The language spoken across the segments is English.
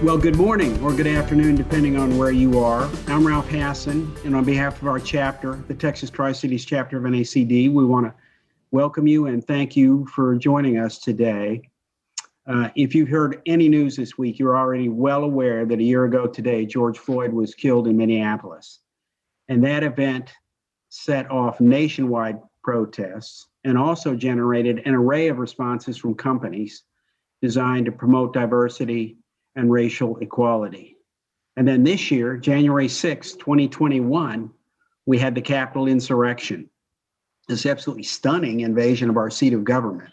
Well, good morning or good afternoon, depending on where you are. I'm Ralph Hassan, and on behalf of our chapter, the Texas TriCities chapter of NACD, we want to welcome you and thank you for joining us today. If you've heard any news this week, you're already well aware that a year ago today, George Floyd was killed in Minneapolis. And that event set off nationwide protests and also generated an array of responses from companies designed to promote diversity and racial equality. And then this year, January 6, 2021, we had the Capitol insurrection, this absolutely stunning invasion of our seat of government,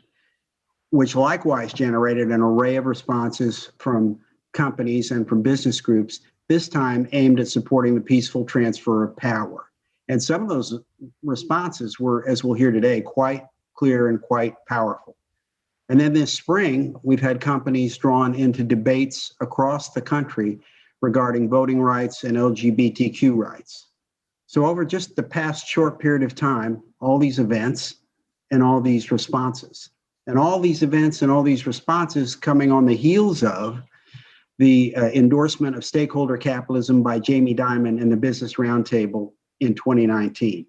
which likewise generated an array of responses from companies and from business groups, this time aimed at supporting the peaceful transfer of power. And some of those responses were, as we'll hear today, quite clear and quite powerful. And then this spring, we've had companies drawn into debates across the country regarding voting rights and LGBTQ rights. So over just the past short period of time, all these events and all these responses, and all these events and all these responses coming on the heels of the endorsement of stakeholder capitalism by Jamie Dimon and the Business Roundtable in 2019.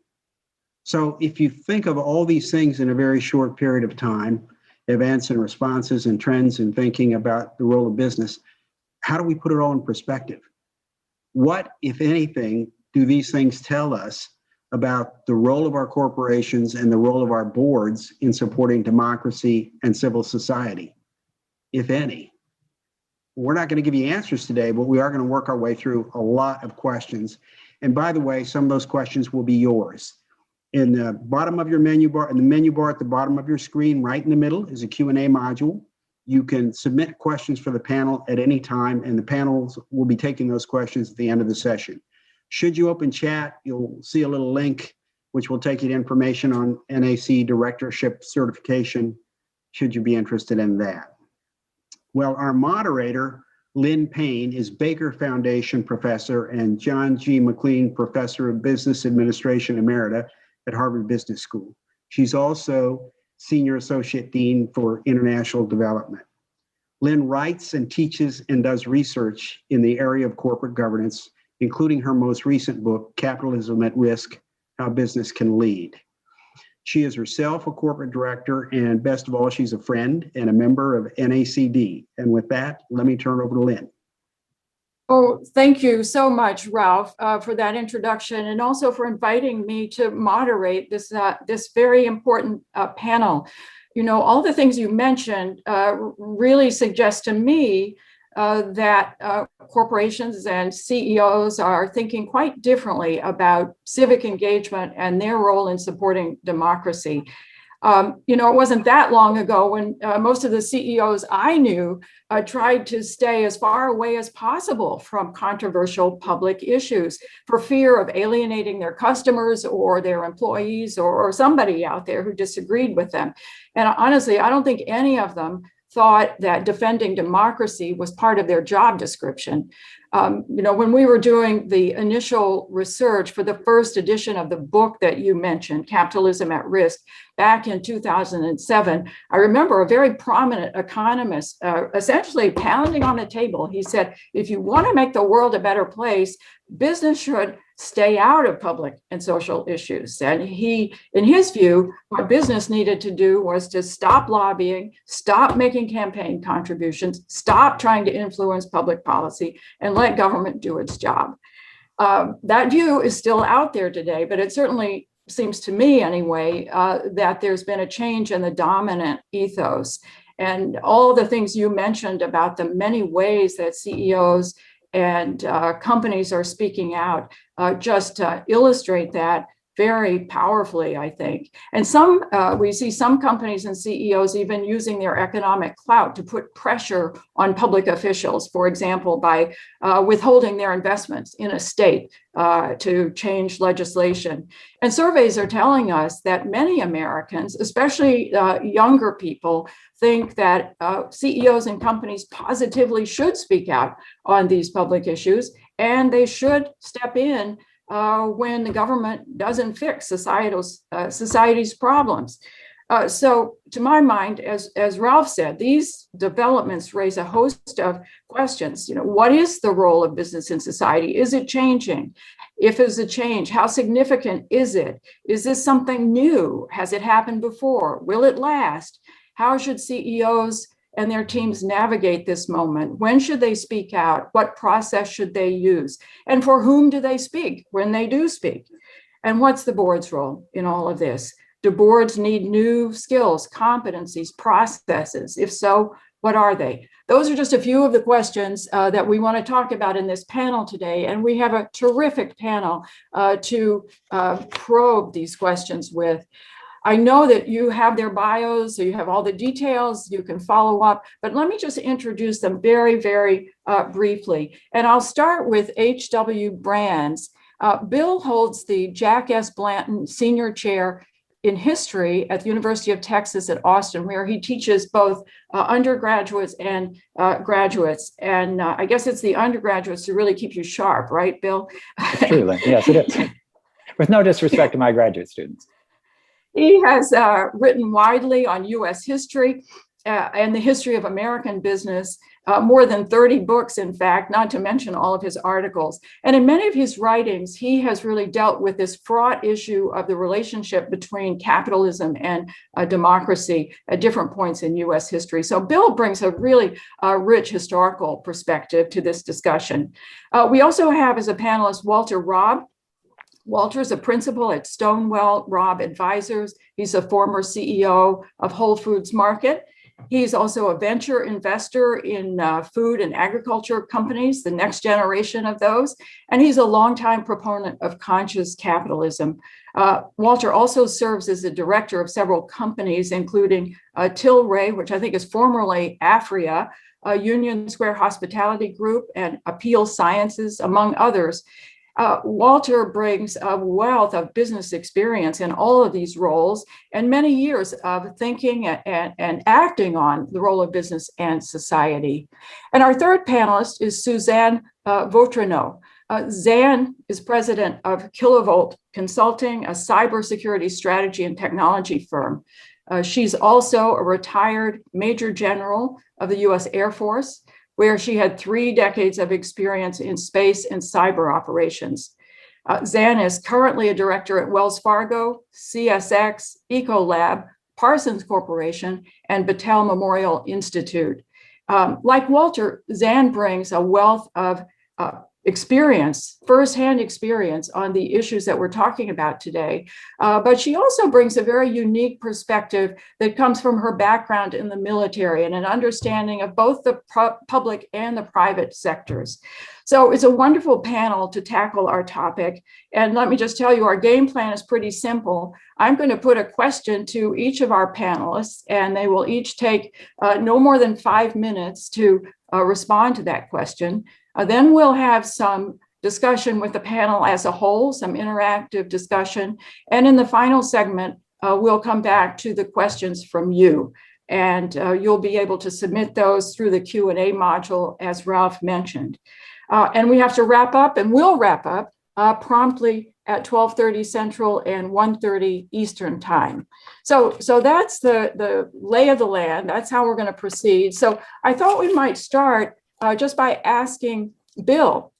So if you think of all these things in a very short period of time, events and responses and trends and thinking about the role of business, how do we put it all in perspective? What, if anything, do these things tell us about the role of our corporations and the role of our boards in supporting democracy and civil society, if any? We're not going to give you answers today, but we are going to work our way through a lot of questions. And by the way, some of those questions will be yours. In the bottom of your menu bar, in the menu bar at the bottom of your screen, right in the middle, is a Q&A module. You can submit questions for the panel at any time, and the panels will be taking those questions at the end of the session. Should you open chat, you'll see a little link which will take you to information on NAC directorship certification, should you be interested in that. Well, our moderator, Lynn Payne, is Baker Foundation Professor and John G. McLean Professor of Business Administration Emerita at Harvard Business School. She's also Senior Associate Dean for International Development. Lynn writes and teaches and does research in the area of corporate governance, including her most recent book, Capitalism at Risk: How Business Can Lead. She is herself a corporate director, and best of all, she's a friend and a member of NACD. And with that, let me turn it over to Lynn. Oh, thank you so much, Ralph, for that introduction, and also for inviting me to moderate this very important panel. You know, all the things you mentioned really suggest to me that corporations and CEOs are thinking quite differently about civic engagement and their role in supporting democracy. You know, it wasn't that long ago when most of the CEOs I knew tried to stay as far away as possible from controversial public issues for fear of alienating their customers or their employees or somebody out there who disagreed with them. And honestly, I don't think any of them thought that defending democracy was part of their job description. You know, when we were doing the initial research for the first edition of the book that you mentioned, Capitalism at Risk, back in 2007, I remember a very prominent economist essentially pounding on the table. He said, if you want to make the world a better place, business should stay out of public and social issues. And he, in his view, what business needed to do was to stop lobbying, stop making campaign contributions, stop trying to influence public policy, and let government do its job. That view is still out there today, but it certainly seems to me anyway, that there's been a change in the dominant ethos. And all the things you mentioned about the many ways that CEOs and companies are speaking out just illustrate that very powerfully, I think. And we see some companies and CEOs even using their economic clout to put pressure on public officials, for example, by withholding their investments in a state to change legislation. And surveys are telling us that many Americans, especially younger people, think that CEOs and companies positively should speak out on these public issues, and they should step in when the government doesn't fix society's problems. So to my mind, as Ralph said, these developments raise a host of questions. What is the role of business in society? Is it changing? If it's a change, how significant is it? Is this something new? Has it happened before? Will it last? How should CEOs and their teams navigate this moment? When should they speak out? What process should they use? And for whom do they speak when they do speak? And what's the board's role in all of this? Do boards need new skills, competencies, processes? If so, what are they? Those are just a few of the questions that we want to talk about in this panel today. And we have a terrific panel to probe these questions with. I know that you have their bios, so you have all the details, you can follow up, but let me just introduce them very, very briefly. And I'll start with H.W. Brands. Bill holds the Jack S. Blanton Senior Chair in History at the University of Texas at Austin, where he teaches both undergraduates and graduates. And I guess it's the undergraduates who really keep you sharp, right, Bill? It's true, Lynn. Yes, it is. With no disrespect to my graduate students. He has written widely on U.S. history and the history of American business, more than 30 books, in fact, not to mention all of his articles. And in many of his writings, he has really dealt with this fraught issue of the relationship between capitalism and democracy at different points in U.S. history. So Bill brings a really rich historical perspective to this discussion. We also have as a panelist Walter Robb. Walter is a principal at Stonewell Robb Advisors. He's a former CEO of Whole Foods Market. He's also a venture investor in food and agriculture companies, the next generation of those. And he's a longtime proponent of conscious capitalism. Walter also serves as the director of several companies, including Tilray, which I think is formerly Afria, Union Square Hospitality Group, and Appeal Sciences, among others. Walter brings a wealth of business experience in all of these roles and many years of thinking and acting on the role of business and society. And our third panelist is Suzanne Vautrinot. Zan is president of Kilovolt Consulting, a cybersecurity strategy and technology firm. She's also a retired Major General of the U.S. Air Force, where she had 3 decades of experience in space and cyber operations. Zan is currently a director at Wells Fargo, CSX, Ecolab, Parsons Corporation, and Battelle Memorial Institute. Like Walter, Zan brings a wealth of experience, firsthand experience on the issues that we're talking about today. But she also brings a very unique perspective that comes from her background in the military and an understanding of both the public and the private sectors. So it's a wonderful panel to tackle our topic. And let me just tell you, our game plan is pretty simple. I'm going to put a question to each of our panelists, and they will each take no more than 5 minutes to respond to that question. Then we'll have some discussion with the panel as a whole, some interactive discussion. And in the final segment, we'll come back to the questions from you. And you'll be able to submit those through the Q&A module, as Ralph mentioned. And we have to wrap up, and we'll wrap up promptly at 12:30 Central and 1:30 Eastern time. So that's the lay of the land. That's how we're going to proceed. So I thought we might start just by asking Bill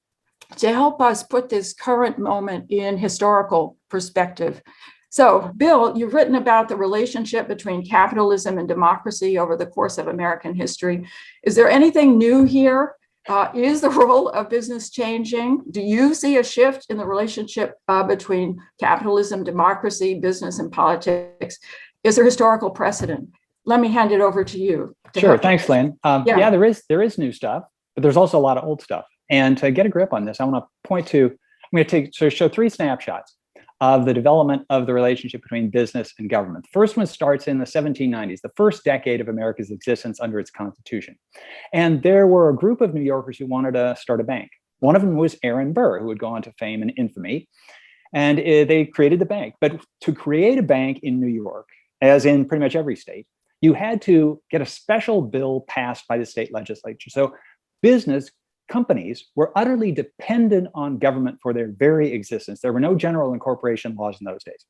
to help us put this current moment in historical perspective. So, Bill, you've written about the relationship between capitalism and democracy over the course of American history. Is there anything new here? Is the role of business changing? Do you see a shift in the relationship between capitalism, democracy, business, and politics? Is there historical precedent? Let me hand it over to you. Sure, thanks, Lynn. Yeah, there is new stuff, but there's also a lot of old stuff. And to get a grip on this, I want to show 3 snapshots of the development of the relationship between business and government. The first one starts in the 1790s, the first decade of America's existence under its Constitution. And there were a group of New Yorkers who wanted to start a bank. One of them was Aaron Burr, who would go on to fame and infamy. And they created the bank. But to create a bank in New York, as in pretty much every state, you had to get a special bill passed by the state legislature. So companies were utterly dependent on government for their very existence. There were no general incorporation laws in those days.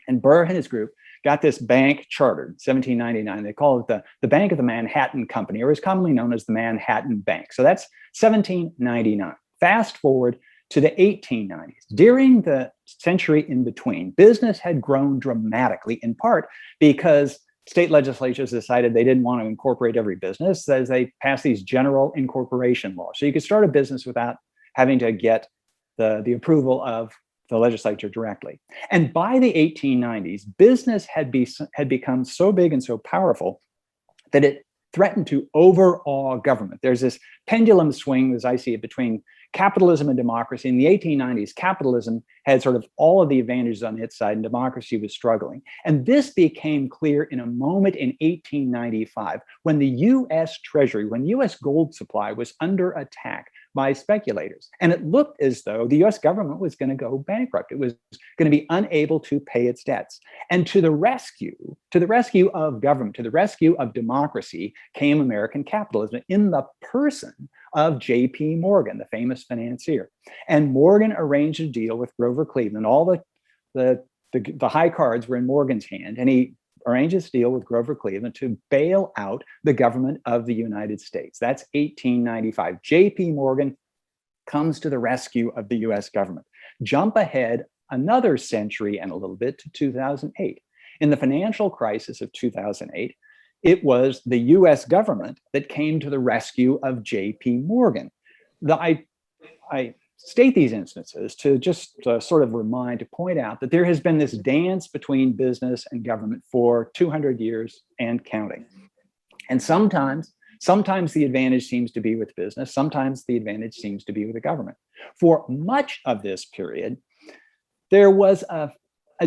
And Burr and his group got this bank chartered, 1799. They call it the Bank of the Manhattan Company, or is commonly known as the Manhattan Bank. So that's 1799. Fast forward to the 1890s. During the century in between, business had grown dramatically, in part because state legislatures decided they didn't want to incorporate every business, as they passed these general incorporation laws. So you could start a business without having to get the approval of the legislature directly. And by the 1890s, business had become so big and so powerful that it threatened to overawe government. There's this pendulum swing, as I see it, between capitalism and democracy. In the 1890s, capitalism had sort of all of the advantages on its side and democracy was struggling. And this became clear in a moment in 1895 when the US Treasury, when US gold supply was under attack by speculators. And it looked as though the US government was going to go bankrupt. It was going to be unable to pay its debts. And to the rescue of government, to the rescue of democracy came American capitalism in the person of J.P. Morgan, the famous financier. And Morgan arranged a deal with Grover Cleveland. All the high cards were in Morgan's hand, and he arranged this deal with Grover Cleveland to bail out the government of the United States. That's 1895. J.P. Morgan comes to the rescue of the US government. Jump ahead another century and a little bit to 2008. In the financial crisis of 2008, it was the US government that came to the rescue of J.P. Morgan. I state these instances to just sort of to point out that there has been this dance between business and government for 200 years and counting. And sometimes the advantage seems to be with business, sometimes the advantage seems to be with the government. For much of this period, there was a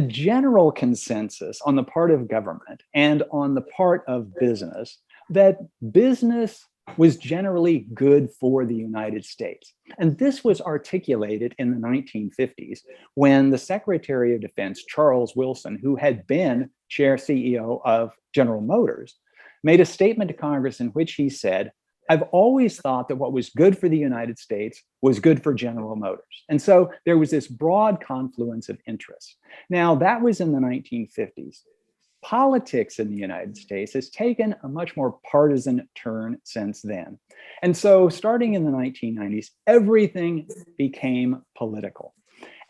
general consensus on the part of government and on the part of business that business was generally good for the United States. And this was articulated in the 1950s when the Secretary of Defense, Charles Wilson, who had been CEO of General Motors, made a statement to Congress in which he said, "I've always thought that what was good for the United States was good for General Motors." And so there was this broad confluence of interests. Now, that was in the 1950s. Politics in the United States has taken a much more partisan turn since then. And so starting in the 1990s, everything became political.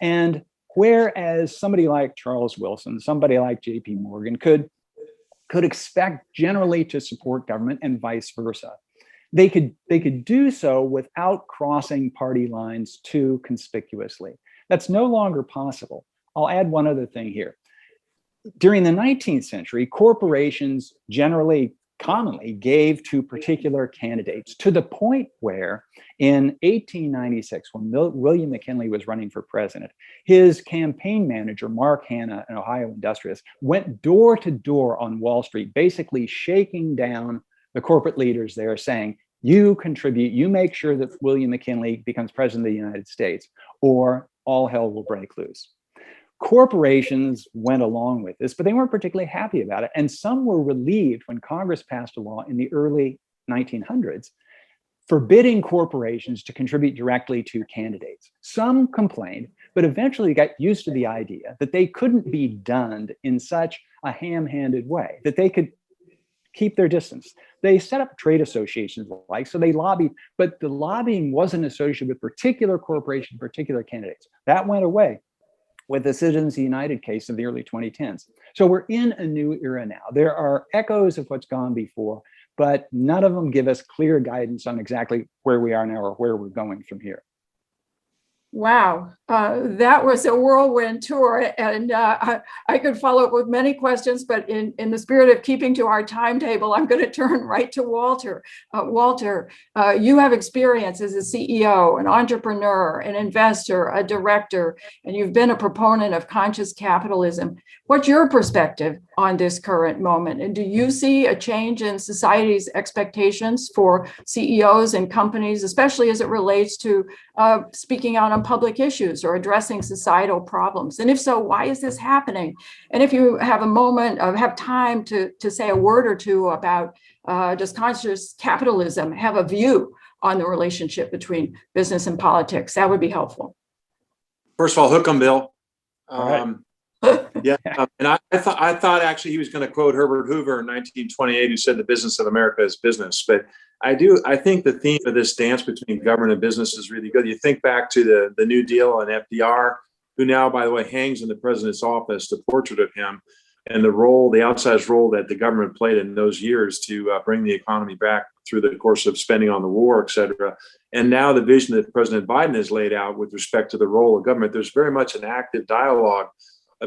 And whereas somebody like Charles Wilson, somebody like J.P. Morgan could expect generally to support government and vice versa, they could do so without crossing party lines too conspicuously. That's no longer possible. I'll add one other thing here. During the 19th century, corporations commonly gave to particular candidates, to the point where in 1896, when William McKinley was running for president, his campaign manager, Mark Hanna, an Ohio industrialist, went door to door on Wall Street, basically shaking down the corporate leaders there, saying, "You contribute, you make sure that William McKinley becomes president of the United States, or all hell will break loose." Corporations went along with this, but they weren't particularly happy about it. And some were relieved when Congress passed a law in the early 1900s forbidding corporations to contribute directly to candidates. Some complained, but eventually got used to the idea that they couldn't be dunned in such a ham-handed way, that they could keep their distance. They set up trade associations so they lobbied, but the lobbying wasn't associated with particular corporations, particular candidates. That went away with the Citizens United case of the early 2010s. So we're in a new era now. There are echoes of what's gone before, but none of them give us clear guidance on exactly where we are now or where we're going from here. Wow, that was a whirlwind tour, and I could follow up with many questions, but in the spirit of keeping to our timetable, I'm going to turn right to Walter. Walter, you have experience as a CEO, an entrepreneur, an investor, a director, and you've been a proponent of conscious capitalism. What's your perspective on this current moment? And do you see a change in society's expectations for CEOs and companies, especially as it relates to speaking out on public issues or addressing societal problems? And if so, why is this happening? And if you have a moment have time to say a word or two about does conscious capitalism have a view on the relationship between business and politics, that would be helpful. First of all, hook 'em, Bill. All right. Yeah, and I thought actually he was going to quote Herbert Hoover in 1928, who said the business of America is business. But I think the theme of this dance between government and business is really good. You think back to the New Deal and FDR, who now, by the way, hangs in the president's office, the portrait of him, and the outsized role that the government played in those years to bring the economy back through the course of spending on the war, et cetera. And now the vision that President Biden has laid out with respect to the role of government, there's very much an active dialogue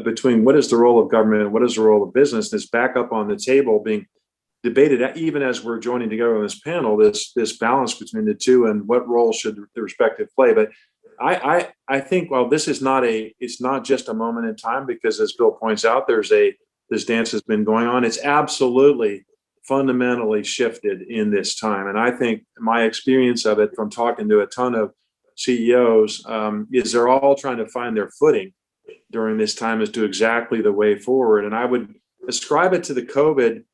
between what is the role of government and what is the role of business. That's back up on the table being debated, even as we're joining together on this panel, this balance between the two and what role should the respective play. But I think, well, it's not just a moment in time, because as Bill points out, this dance has been going on. It's absolutely fundamentally shifted in this time. And I think my experience of it from talking to a ton of CEOs is they're all trying to find their footing during this time as to exactly the way forward. And I would ascribe it to the COVID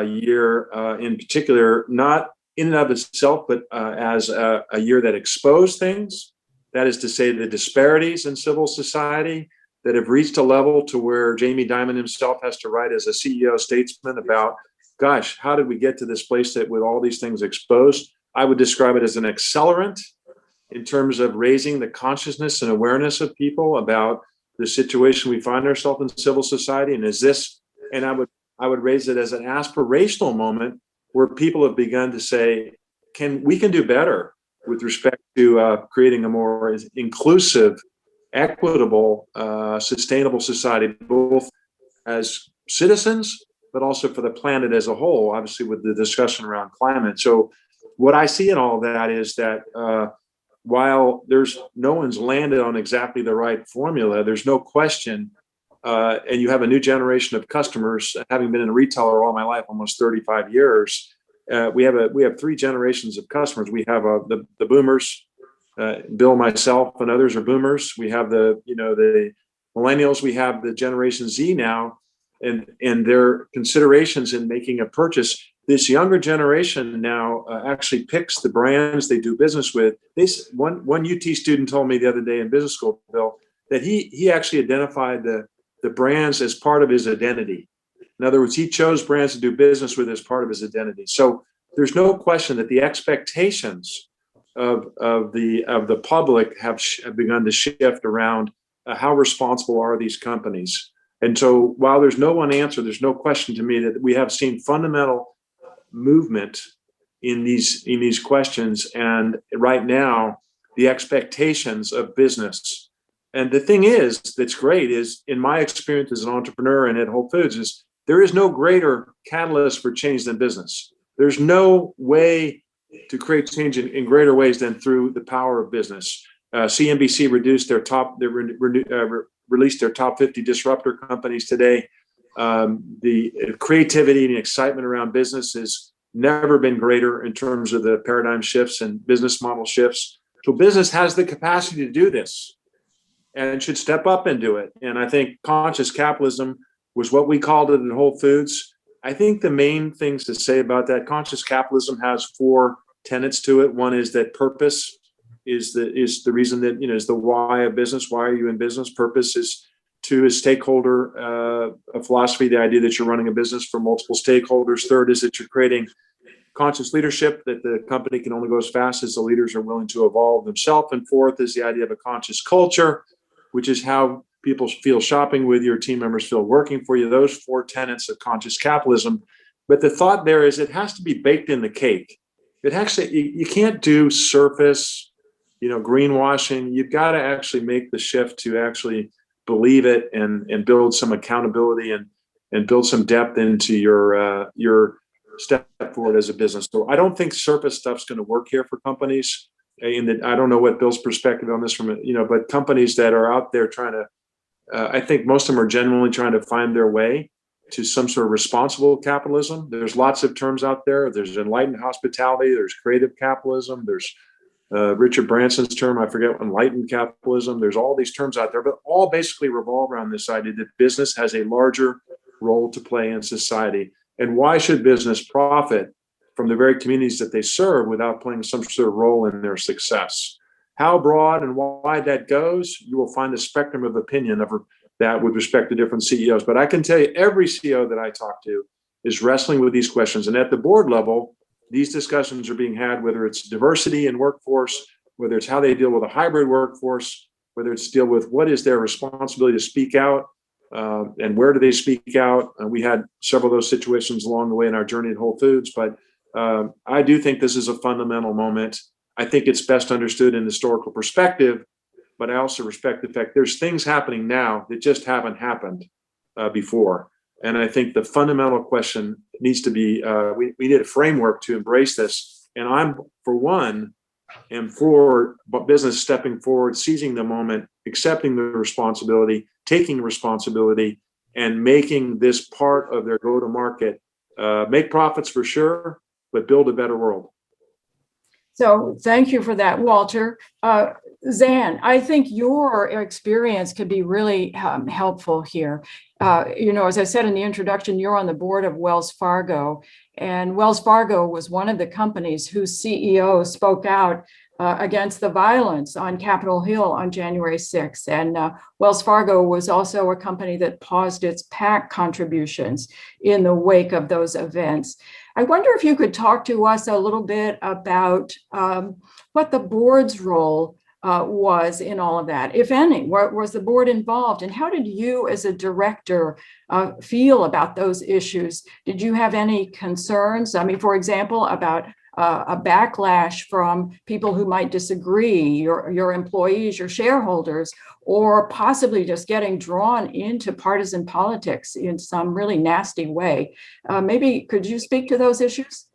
year in particular, not in and of itself, but as a year that exposed things. That is to say, the disparities in civil society that have reached a level to where Jamie Dimon himself has to write as a CEO statesman about, gosh, how did we get to this place that with all these things exposed? I would describe it as an accelerant in terms of raising the consciousness and awareness of people about the situation we find ourselves in civil society. And I would raise it as an aspirational moment where people have begun to say, we can do better with respect to creating a more inclusive, equitable, sustainable society, both as citizens, but also for the planet as a whole, obviously with the discussion around climate. So what I see in all of that is that while no one's landed on exactly the right formula, there's no question, and you have a new generation of customers, having been in a retailer all my life, almost 35 years, we have three generations of customers. We have the boomers, Bill, myself, and others are boomers. We have the millennials. We have the Generation Z now, and their considerations in making a purchase. This younger generation now actually picks the brands they do business with. One UT student told me the other day in business school, Bill, that he actually identified the brands as part of his identity. In other words, he chose brands to do business with as part of his identity. So there's no question that the expectations of the public have begun to shift around how responsible are these companies. And so while there's no one answer, there's no question to me that we have seen fundamental movement in these questions. And right now, the expectations of business. And the thing is, that's great, is in my experience as an entrepreneur and at Whole Foods, is there is no greater catalyst for change than business. There's no way to create change in greater ways than through the power of business. CNBC released their top 50 disruptor companies today. The creativity and excitement around business has never been greater in terms of the paradigm shifts and business model shifts. So business has the capacity to do this and should step up and do it. And I think conscious capitalism was what we called it in Whole Foods. I think the main things to say about that, conscious capitalism has four tenets to it. One is that purpose is the reason that, is the why of business. Why are you in business? Purpose is. Two is stakeholder philosophy, the idea that you're running a business for multiple stakeholders. Third is that you're creating conscious leadership, that the company can only go as fast as the leaders are willing to evolve themselves. And fourth is the idea of a conscious culture, which is how people feel shopping with your team members, feel working for you. Those four tenets of conscious capitalism. But the thought there is it has to be baked in the cake. It actually, you can't do surface, greenwashing. You've got to actually make the shift to actually believe it and build some accountability and build some depth into your step forward as a business. So I don't think surface stuff's going to work here for companies. And I don't know what Bill's perspective on this but companies that are out there trying to, I think most of them are genuinely trying to find their way to some sort of responsible capitalism. There's lots of terms out there. There's enlightened hospitality. There's creative capitalism. There's Richard Branson's term, I forget, enlightened capitalism. There's all these terms out there, but all basically revolve around this idea that business has a larger role to play in society. And why should business profit from the very communities that they serve without playing some sort of role in their success? How broad and wide that goes, you will find a spectrum of opinion that with respect to different CEOs. But I can tell you, every CEO that I talk to is wrestling with these questions. And at the board level, these discussions are being had, whether it's diversity in workforce, whether it's how they deal with a hybrid workforce, whether it's deal with what is their responsibility to speak out, and where do they speak out. We had several of those situations along the way in our journey at Whole Foods, but I do think this is a fundamental moment. I think it's best understood in historical perspective, but I also respect the fact there's things happening now that just haven't happened before. And I think the fundamental question needs to be, we need a framework to embrace this. And I'm, for one, am for business stepping forward, seizing the moment, accepting the responsibility, taking responsibility, and making this part of their go-to-market. Make profits for sure, but build a better world. So thank you for that, Walter. Zan, I think your experience could be really helpful here. As I said in the introduction, you're on the board of Wells Fargo, and Wells Fargo was one of the companies whose CEO spoke out against the violence on Capitol Hill on January 6th. And Wells Fargo was also a company that paused its PAC contributions in the wake of those events. I wonder if you could talk to us a little bit about what the board's role was in all of that, if any. Was the board involved, and how did you as a director feel about those issues? Did you have any concerns? I mean, for example, about a backlash from people who might disagree, your employees, your shareholders, or possibly just getting drawn into partisan politics in some really nasty way. Maybe could you speak to those issues?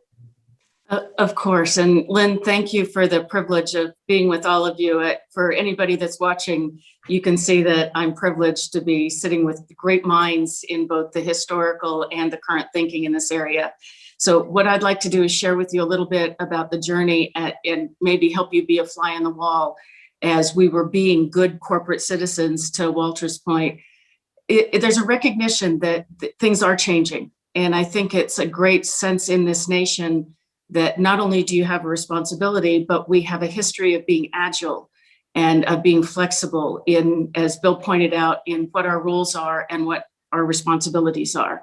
Of course. And Lynn, thank you for the privilege of being with all of you. For anybody that's watching, you can see that I'm privileged to be sitting with great minds in both the historical and the current thinking in this area. So what I'd like to do is share with you a little bit about the journey and maybe help you be a fly on the wall as we were being good corporate citizens. To Walter's point, there's a recognition that things are changing. And I think it's a great sense in this nation that not only do you have a responsibility, but we have a history of being agile and of being flexible in, as Bill pointed out, in what our roles are and what our responsibilities are.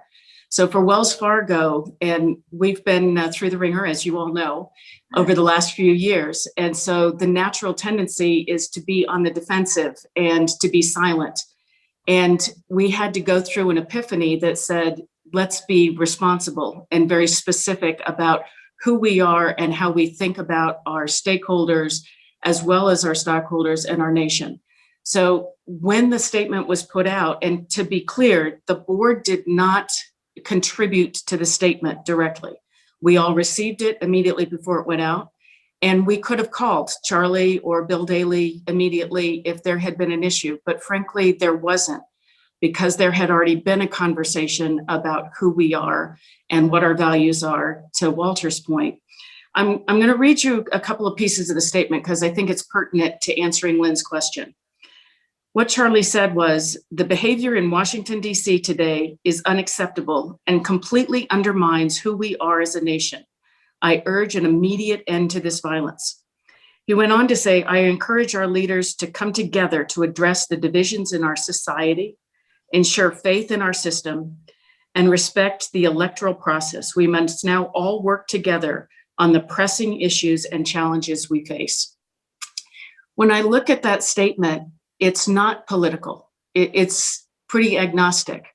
So for Wells Fargo, and we've been through the ringer, as you all know, over the last few years. And so the natural tendency is to be on the defensive and to be silent. And we had to go through an epiphany that said, let's be responsible and very specific about who we are and how we think about our stakeholders, as well as our stockholders and our nation. So when the statement was put out, and to be clear, the board did not contribute to the statement directly. We all received it immediately before it went out, and we could have called Charlie or Bill Daley immediately if there had been an issue, but frankly, there wasn't, because there had already been a conversation about who we are and what our values are, to Walter's point. I'm going to read you a couple of pieces of the statement because I think it's pertinent to answering Lynn's question. What Charlie said was, the behavior in Washington, D.C. today is unacceptable and completely undermines who we are as a nation. I urge an immediate end to this violence. He went on to say, I encourage our leaders to come together to address the divisions in our society, ensure faith in our system, and respect the electoral process. We must now all work together on the pressing issues and challenges we face. When I look at that statement, it's not political. It's pretty agnostic.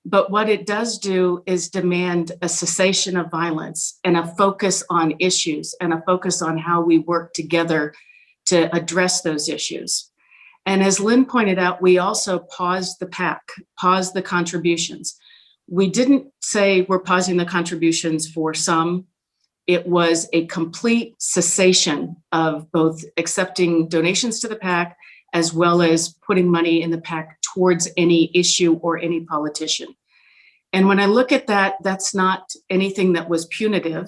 But what it does do is demand a cessation of violence and a focus on issues and a focus on how we work together to address those issues. And as Lynn pointed out, we also paused the PAC, paused the contributions. We didn't say we're pausing the contributions for some. It was a complete cessation of both accepting donations to the PAC as well as putting money in the PAC towards any issue or any politician. And when I look at that, that's not anything that was punitive.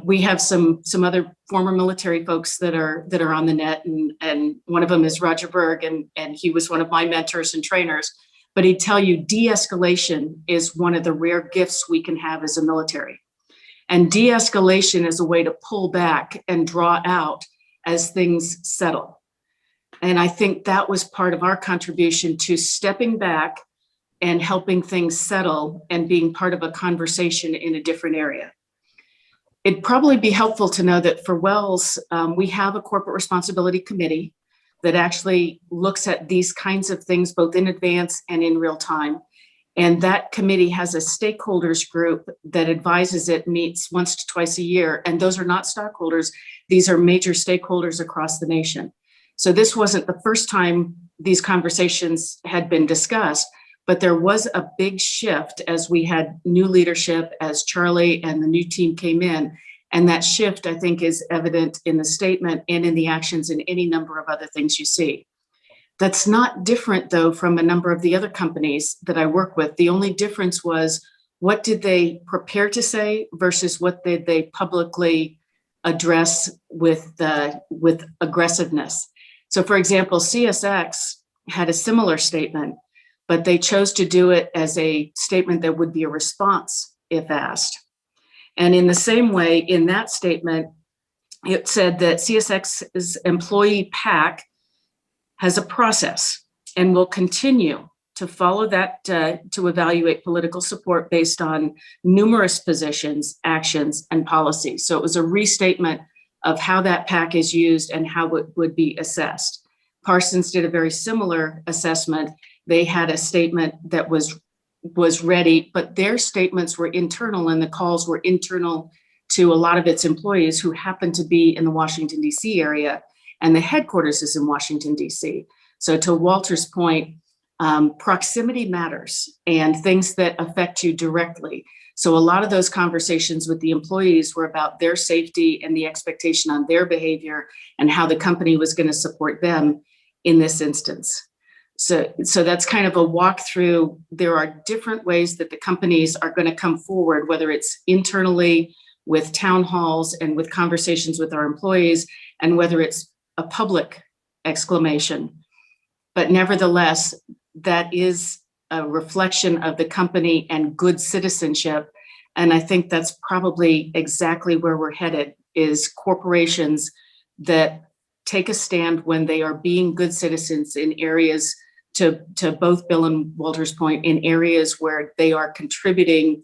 We have some other former military folks that are on the net, and one of them is Roger Berg, and he was one of my mentors and trainers. But he'd tell you de-escalation is one of the rare gifts we can have as a military. And de-escalation is a way to pull back and draw out as things settle. And I think that was part of our contribution to stepping back and helping things settle and being part of a conversation in a different area. It'd probably be helpful to know that for Wells, we have a corporate responsibility committee that actually looks at these kinds of things both in advance and in real time. And that committee has a stakeholders group that advises it, meets once to twice a year. And those are not stockholders. These are major stakeholders across the nation. So this wasn't the first time these conversations had been discussed, but there was a big shift as we had new leadership, as Charlie and the new team came in. And that shift, I think, is evident in the statement and in the actions and any number of other things you see. That's not different, though, from a number of the other companies that I work with. The only difference was what did they prepare to say versus what did they publicly address with aggressiveness. So, for example, CSX had a similar statement, but they chose to do it as a statement that would be a response if asked. And in the same way, in that statement, it said that CSX's employee PAC has a process and will continue to follow that to evaluate political support based on numerous positions, actions, and policies. So it was a restatement of how that PAC is used and how it would be assessed. Parsons did a very similar assessment. They had a statement that was ready, but their statements were internal and the calls were internal to a lot of its employees who happened to be in the Washington, D.C. area, and the headquarters is in Washington, D.C. So to Walter's point, proximity matters and things that affect you directly. So a lot of those conversations with the employees were about their safety and the expectation on their behavior and how the company was going to support them in this instance. So that's kind of a walkthrough. There are different ways that the companies are going to come forward, whether it's internally with town halls and with conversations with our employees, and whether it's a public exclamation. But nevertheless, that is a reflection of the company and good citizenship. And I think that's probably exactly where we're headed, is corporations that take a stand when they are being good citizens in areas, to both Bill and Walter's point, in areas where they are contributing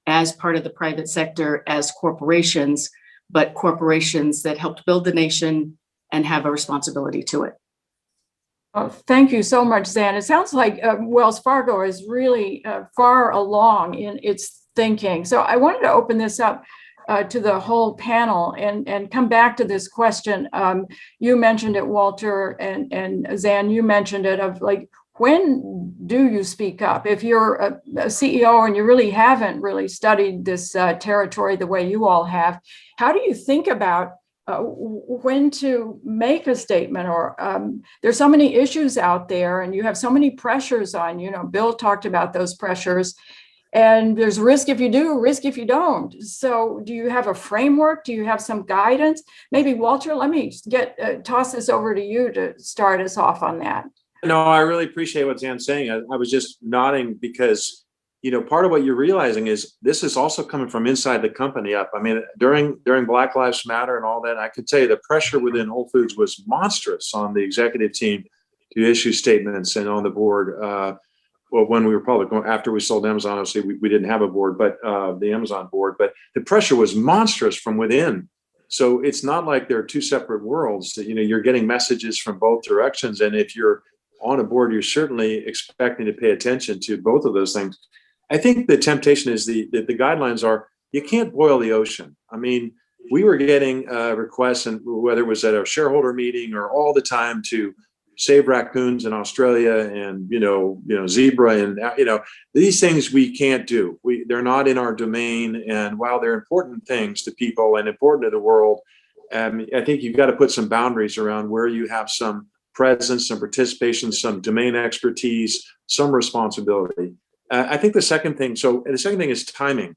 as part of the private sector as corporations, but corporations that helped build the nation and have a responsibility to it. Thank you so much, Zan. It sounds like Wells Fargo is really far along in its thinking. So I wanted to open this up to the whole panel and come back to this question. You mentioned it, Walter, and Zan, you mentioned it, of like, when do you speak up? If you're a CEO and you really haven't really studied this territory the way you all have, how do you think about when to make a statement? Or there's so many issues out there and you have so many pressures on, Bill talked about those pressures, and there's risk if you do, risk if you don't. So do you have a framework? Do you have some guidance? Maybe Walter, let me toss this over to you to start us off on that. No, I really appreciate what Zan's saying. I was just nodding because, part of what you're realizing is this is also coming from inside the company up. I mean, during Black Lives Matter and all that, I could tell you the pressure within Whole Foods was monstrous on the executive team to issue statements, and on the board. Well, when we were public, after we sold Amazon, obviously we didn't have a board, but the Amazon board, but the pressure was monstrous from within. So it's not like they're two separate worlds. You're getting messages from both directions. And if you're on a board, you're certainly expecting to pay attention to both of those things. I think the temptation is the guidelines are, you can't boil the ocean. I mean, we were getting requests, and whether it was at a shareholder meeting or all the time, to save raccoons in Australia and, zebra, and, these things we can't do. They're not in our domain. And while they're important things to people and important to the world, I think you've got to put some boundaries around where you have some presence, some participation, some domain expertise, some responsibility. I think the second thing is timing.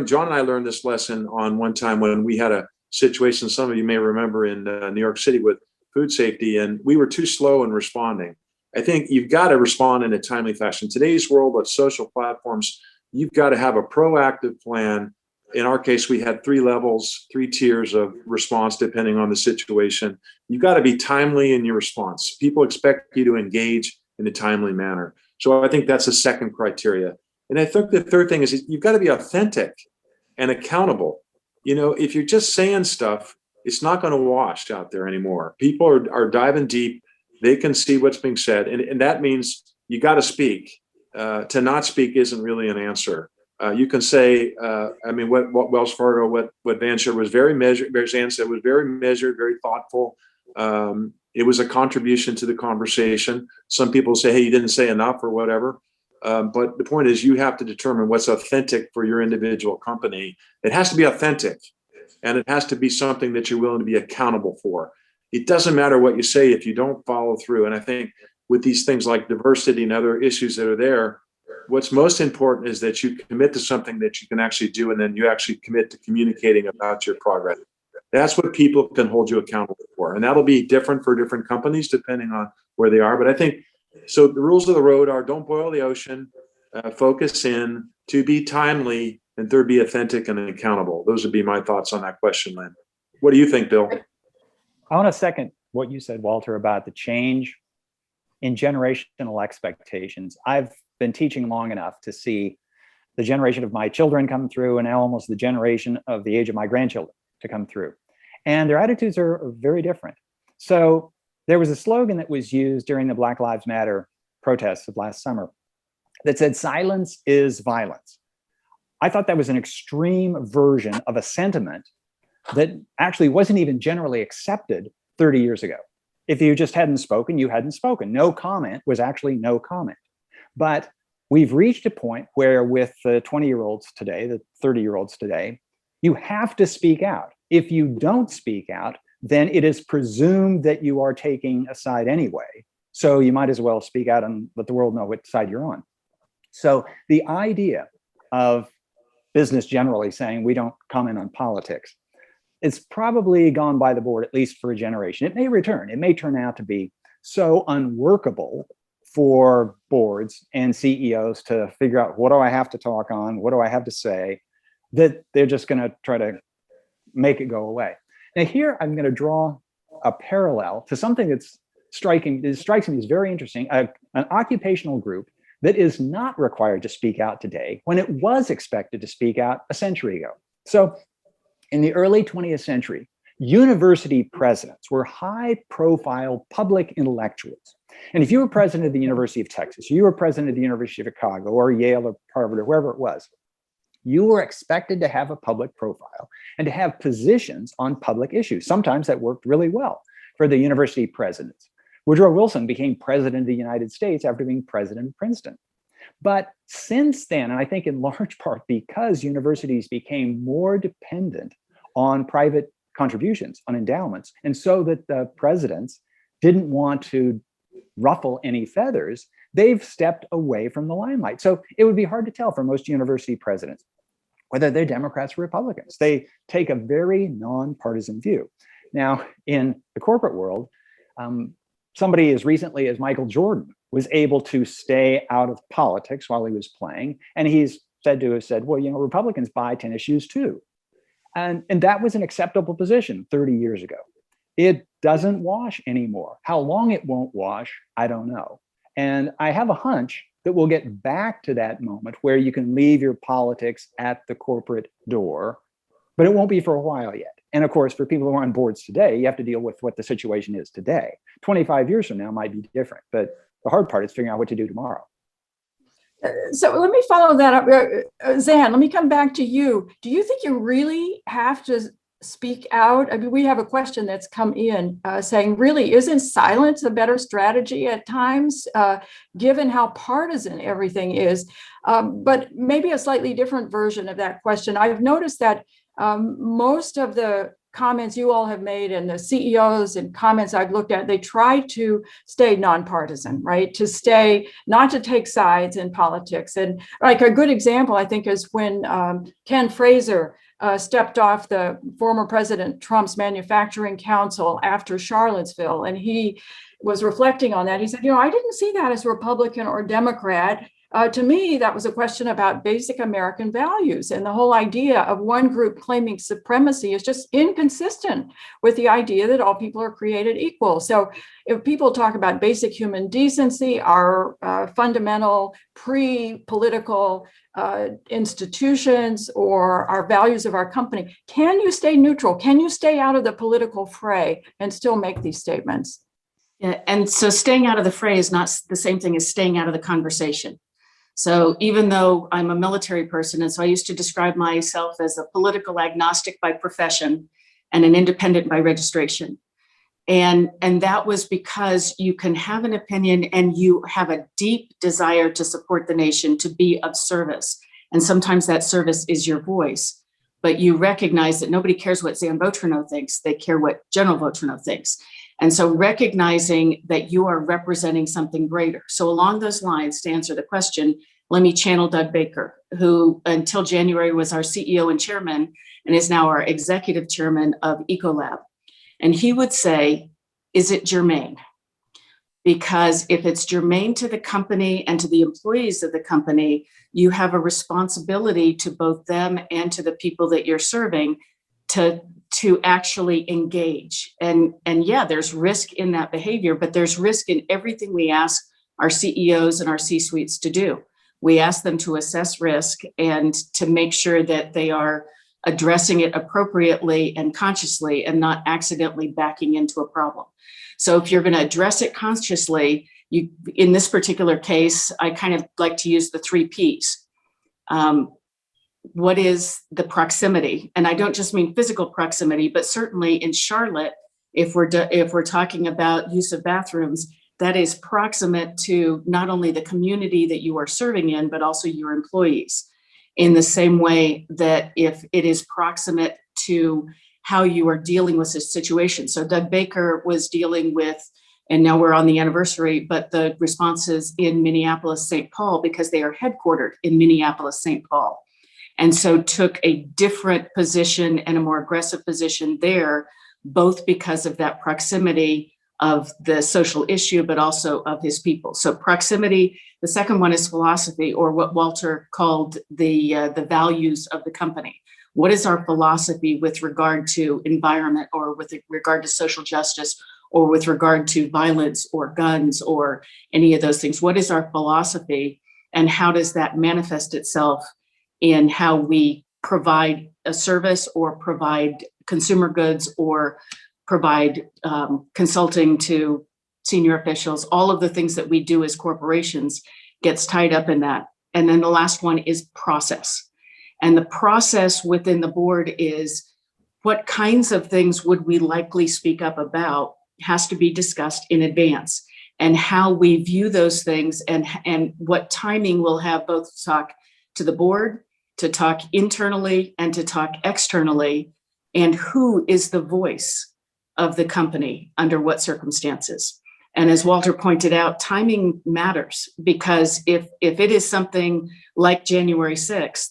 John and I learned this lesson on one time when we had a situation, some of you may remember, in New York City with food safety, and we were too slow in responding. I think you've got to respond in a timely fashion. Today's world of social platforms, you've got to have a proactive plan In our case, we had 3 levels, 3 tiers of response depending on the situation. You've got to be timely in your response. People expect you to engage in a timely manner. So I think that's the second criteria. And I think the third thing is you've got to be authentic and accountable. You know, if you're just saying stuff, it's not going to wash out there anymore. People are diving deep. They can see what's being said. And that means you got to speak. To not speak isn't really an answer. You can say, what Wells Fargo, what Van shared was very measured. Van said was very measured, very thoughtful. It was a contribution to the conversation. Some people say, hey, you didn't say enough or whatever. But the point is you have to determine what's authentic for your individual company. It has to be authentic, and it has to be something that you're willing to be accountable for. It doesn't matter what you say if you don't follow through. And I think with these things like diversity and other issues that are there, what's most important is that you commit to something that you can actually do, and then you actually commit to communicating about your progress. That's what people can hold you accountable for. And that'll be different for different companies depending on where they are. But I think, so the rules of the road are don't boil the ocean, focus in, to be timely, and third, be authentic and accountable. Those would be my thoughts on that question, Lynn. What do you think, Bill? I want to second what you said, Walter, about the change in generational expectations. I've been teaching long enough to see the generation of my children come through, and now almost the generation of the age of my grandchildren to come through. And their attitudes are very different. So there was a slogan that was used during the Black Lives Matter protests of last summer that said, silence is violence. I thought that was an extreme version of a sentiment that actually wasn't even generally accepted 30 years ago. If you just hadn't spoken, you hadn't spoken. No comment was actually no comment. But we've reached a point where with the 20-year-olds today, the 30-year-olds today, you have to speak out. If you don't speak out, then it is presumed that you are taking a side anyway. So you might as well speak out and let the world know what side you're on. So the idea of business generally saying we don't comment on politics, it's probably gone by the board, at least for a generation. It may return. It may turn out to be so unworkable for boards and CEOs to figure out, what do I have to talk on? What do I have to say? That they're just going to try to make it go away. Now here, I'm going to draw a parallel to something that's striking. It strikes me as very interesting, an occupational group that is not required to speak out today when it was expected to speak out a century ago. So in the early 20th century, university presidents were high-profile public intellectuals. And if you were president of the University of Texas, you were president of the University of Chicago or Yale or Harvard or wherever it was, you were expected to have a public profile and to have positions on public issues. Sometimes that worked really well for the university presidents. Woodrow Wilson became president of the United States after being president of Princeton. But since then, and I think in large part because universities became more dependent on private contributions, on endowments, and so that the presidents didn't want to ruffle any feathers, they've stepped away from the limelight. So it would be hard to tell for most university presidents whether they're Democrats or Republicans. They take a very nonpartisan view. Now, in the corporate world, somebody as recently as Michael Jordan was able to stay out of politics while he was playing. And he's said to have said, well, you know, Republicans buy tennis shoes too. And that was an acceptable position 30 years ago. It doesn't wash anymore. How long it won't wash, I don't know. And I have a hunch that we'll get back to that moment where you can leave your politics at the corporate door, but it won't be for a while yet. And of course, for people who are on boards today, you have to deal with what the situation is today. 25 years from now might be different, but the hard part is figuring out what to do tomorrow. So let me follow that up. Zan, let me come back to you. Do you think you really have to speak out? I mean, we have a question that's come in saying, really, isn't silence a better strategy at times, given how partisan everything is? But maybe a slightly different version of that question. I've noticed that most of the comments you all have made and the CEOs and comments I've looked at, they try to stay nonpartisan, right? To stay, not to take sides in politics. And like a good example, I think, is when Ken Fraser stepped off the former President Trump's manufacturing council after Charlottesville. And he was reflecting on that. He said, you know, I didn't see that as Republican or Democrat. to me, that was a question about basic American values. And the whole idea of one group claiming supremacy is just inconsistent with the idea that all people are created equal. So if people talk about basic human decency, our fundamental pre-political institutions, or our values of our company, can you stay neutral? Can you stay out of the political fray and still make these statements? Yeah, and so staying out of the fray is not the same thing as staying out of the conversation. So even though I'm a military person, and so I used to describe myself as a political agnostic by profession and an independent by registration. And that was because you can have an opinion and you have a deep desire to support the nation, to be of service. And sometimes that service is your voice, but you recognize that nobody cares what Zambotrano thinks, they care what General Votrano thinks. And so recognizing that you are representing something greater. So along those lines, to answer the question, let me channel Doug Baker, who until January was our CEO and chairman, and is now our executive chairman of Ecolab. And he would say, is it germane? Because if it's germane to the company and to the employees of the company, you have a responsibility to both them and to the people that you're serving to actually engage. And yeah, there's risk in that behavior, but there's risk in everything we ask our CEOs and our C-suites to do. We ask them to assess risk and to make sure that they are addressing it appropriately and consciously and not accidentally backing into a problem. So if you're going to address it consciously, in this particular case, I kind of like to use the 3 Ps. What is the proximity? And I don't just mean physical proximity, but certainly in Charlotte, if we're talking about use of bathrooms, that is proximate to not only the community that you are serving in, but also your employees. In the same way that if it is proximate to how you are dealing with this situation. So Doug Baker was dealing with, and now we're on the anniversary, but the responses in Minneapolis, St. Paul, because they are headquartered in Minneapolis, St. Paul. And so took a different position and a more aggressive position there, both because of that proximity of the social issue, but also of his people. So proximity. The second one is philosophy, or what Walter called the values of the company. What is our philosophy with regard to environment, or with regard to social justice, or with regard to violence or guns or any of those things? What is our philosophy, and how does that manifest itself in how we provide a service or provide consumer goods or provide consulting to senior officials? All of the things that we do as corporations gets tied up in that. And then the last one is process. And the process within the board is what kinds of things would we likely speak up about has to be discussed in advance, and how we view those things, and what timing we'll have both to talk to the board, to talk internally, and to talk externally, and who is the voice of the company under what circumstances. And as Walter pointed out, timing matters, because if it is something like January 6th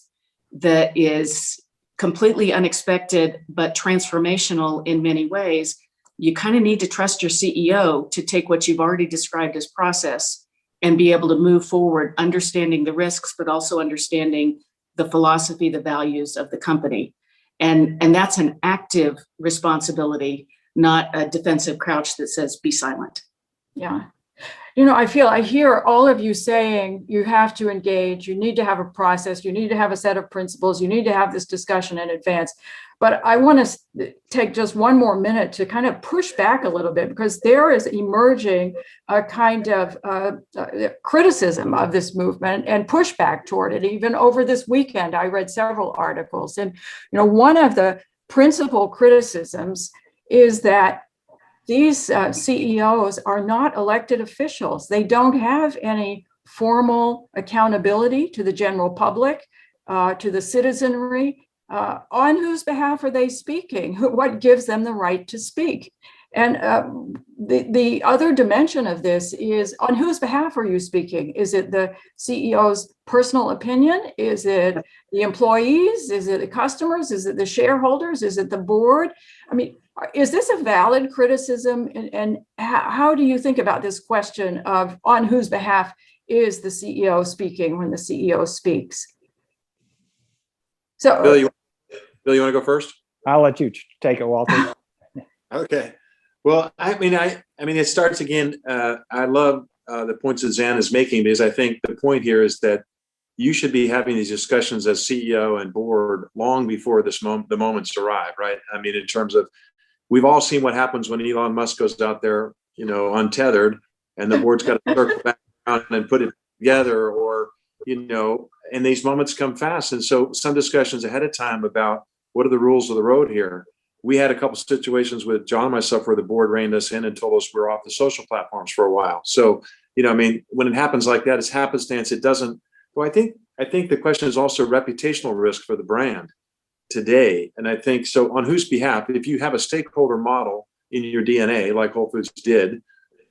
that is completely unexpected but transformational in many ways, you kind of need to trust your CEO to take what you've already described as process and be able to move forward, understanding the risks, but also understanding the philosophy, the values of the company. And that's an active responsibility, not a defensive crouch that says, be silent. Yeah. You know, I hear all of you saying you have to engage, you need to have a process, you need to have a set of principles, you need to have this discussion in advance. But I want to take just one more minute to kind of push back a little bit, because there is emerging a kind of criticism of this movement and pushback toward it. Even over this weekend, I read several articles. And, you know, one of the principal criticisms is that these CEOs are not elected officials. They don't have any formal accountability to the general public, to the citizenry. On whose behalf are they speaking? What gives them the right to speak? And the other dimension of this is, on whose behalf are you speaking? Is it the CEO's personal opinion? Is it the employees? Is it the customers? Is it the shareholders? Is it the board? I mean, is this a valid criticism? And how do you think about this question of on whose behalf is the CEO speaking when the CEO speaks. So, Bill, you want to go first? I'll let you take it, Walter. Okay. Well, I mean, it starts again. I love the points that Zan is making, because I think the point here is that you should be having these discussions as CEO and board long before the moments arrive, right? I mean, in terms of, we've all seen what happens when Elon Musk goes out there, untethered, and the board's got to circle back around and put it together, or, and these moments come fast. And so some discussions ahead of time about what are the rules of the road here. We had a couple of situations with John and myself where the board reined us in and told us we're off the social platforms for a while. So, when it happens like that, it's happenstance. It doesn't. Well, I think the question is also reputational risk for the brand today. And I think so, on whose behalf, if you have a stakeholder model in your DNA, like Whole Foods did,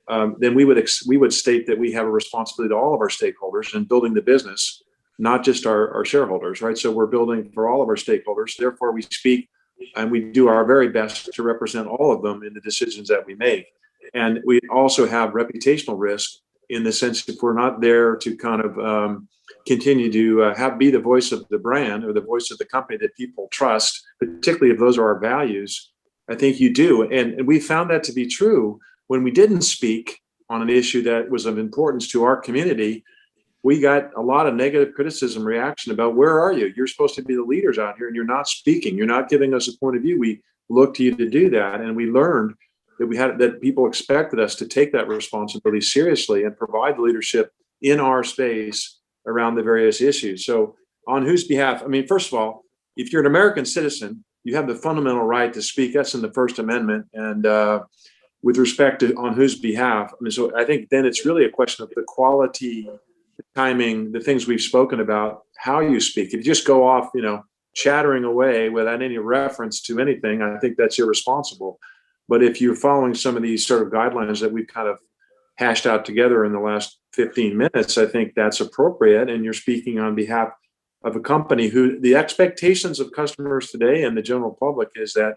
then we would state that we have a responsibility to all of our stakeholders in building the business, not just our shareholders, right? So we're building for all of our stakeholders. Therefore, we speak and we do our very best to represent all of them in the decisions that we make. And we also have reputational risk in the sense if we're not there to kind of continue to be the voice of the brand or the voice of the company that people trust, particularly if those are our values. I think you do. And we found that to be true when we didn't speak on an issue that was of importance to our community. We got a lot of negative criticism, reaction about, where are you? You're supposed to be the leaders out here and you're not speaking. You're not giving us a point of view. We look to you to do that. And we learned that people expected us to take that responsibility seriously and provide leadership in our space around the various issues. So on whose behalf? I mean, first of all, if you're an American citizen, you have the fundamental right to speak. That's in the First Amendment. And with respect to on whose behalf, so I think then it's really a question of the quality, the timing, the things we've spoken about, how you speak. If you just go off, chattering away without any reference to anything, I think that's irresponsible. But if you're following some of these sort of guidelines that we've kind of hashed out together in the last 15 minutes, I think that's appropriate. And you're speaking on behalf of a company who the expectations of customers today and the general public is that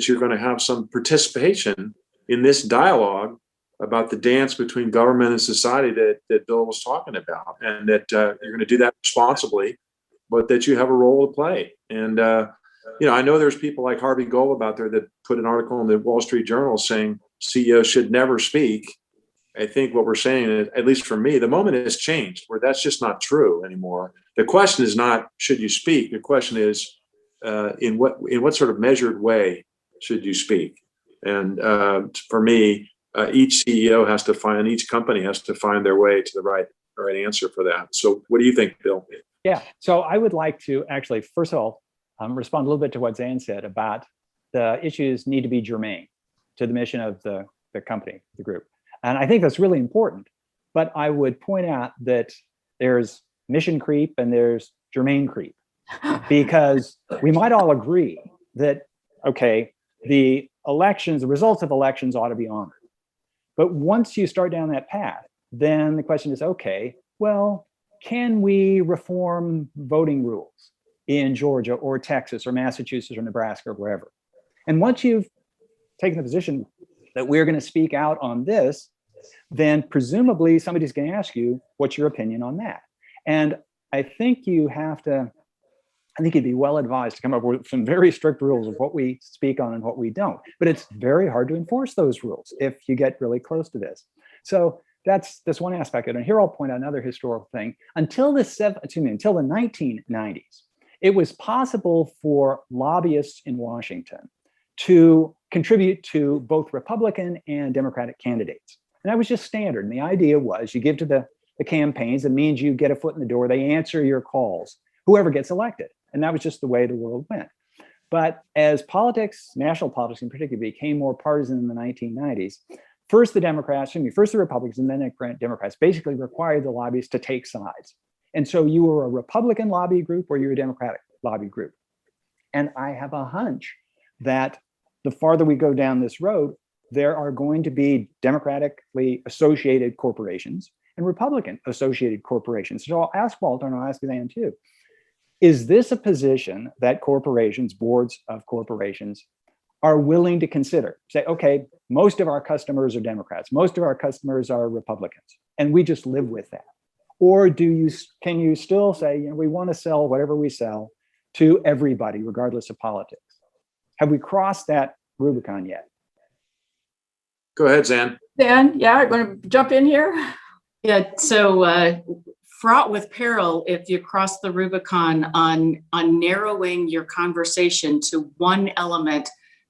you're going to have some participation in this dialogue about the dance between government and society that Bill was talking about, and that you're going to do that responsibly, but that you have a role to play. And I know there's people like Harvey Golub out there that put an article in the Wall Street Journal saying CEOs should never speak. I think what we're saying is, at least for me, the moment has changed where that's just not true anymore. The question is not, should you speak? The question is, in what sort of measured way should you speak? And for me, each CEO has to find, each company has to find their way to the right answer for that. So what do you think, Bill? Yeah, so I would like to actually, first of all, respond a little bit to what Zan said about the issues need to be germane to the mission of the company, the group. And I think that's really important. But I would point out that there's mission creep and there's germane creep, because we might all agree that, okay, the results of elections ought to be honored. But once you start down that path, then the question is, okay, well, can we reform voting rules in Georgia or Texas or Massachusetts or Nebraska or wherever? And once you've taken the position that we're going to speak out on this, then presumably somebody's going to ask you, what's your opinion on that? And I think it'd be well advised to come up with some very strict rules of what we speak on and what we don't. But it's very hard to enforce those rules if you get really close to this. So that's one aspect of it. And here I'll point out another historical thing. Until the 1990s, it was possible for lobbyists in Washington to contribute to both Republican and Democratic candidates. And that was just standard. And the idea was you give to the campaigns, it means you get a foot in the door, they answer your calls, whoever gets elected. And that was just the way the world went. But as politics, national politics in particular, became more partisan in the 1990s, first the Republicans and then the Democrats basically required the lobbyists to take sides. And so you were a Republican lobby group or you're a Democratic lobby group. And I have a hunch that the farther we go down this road, there are going to be democratically associated corporations and Republican associated corporations. So I'll ask Walter and I'll ask Dan too. Is this a position that corporations, boards of corporations, are willing to consider? Say, okay, most of our customers are Democrats, most of our customers are Republicans. and we just live with that? Or can you still say, we want to sell whatever we sell to everybody, regardless of politics? Have we crossed that Rubicon yet? Go ahead, Zan. Dan, yeah, I'm going to jump in here. Yeah, so fraught with peril if you cross the Rubicon on narrowing your conversation to one element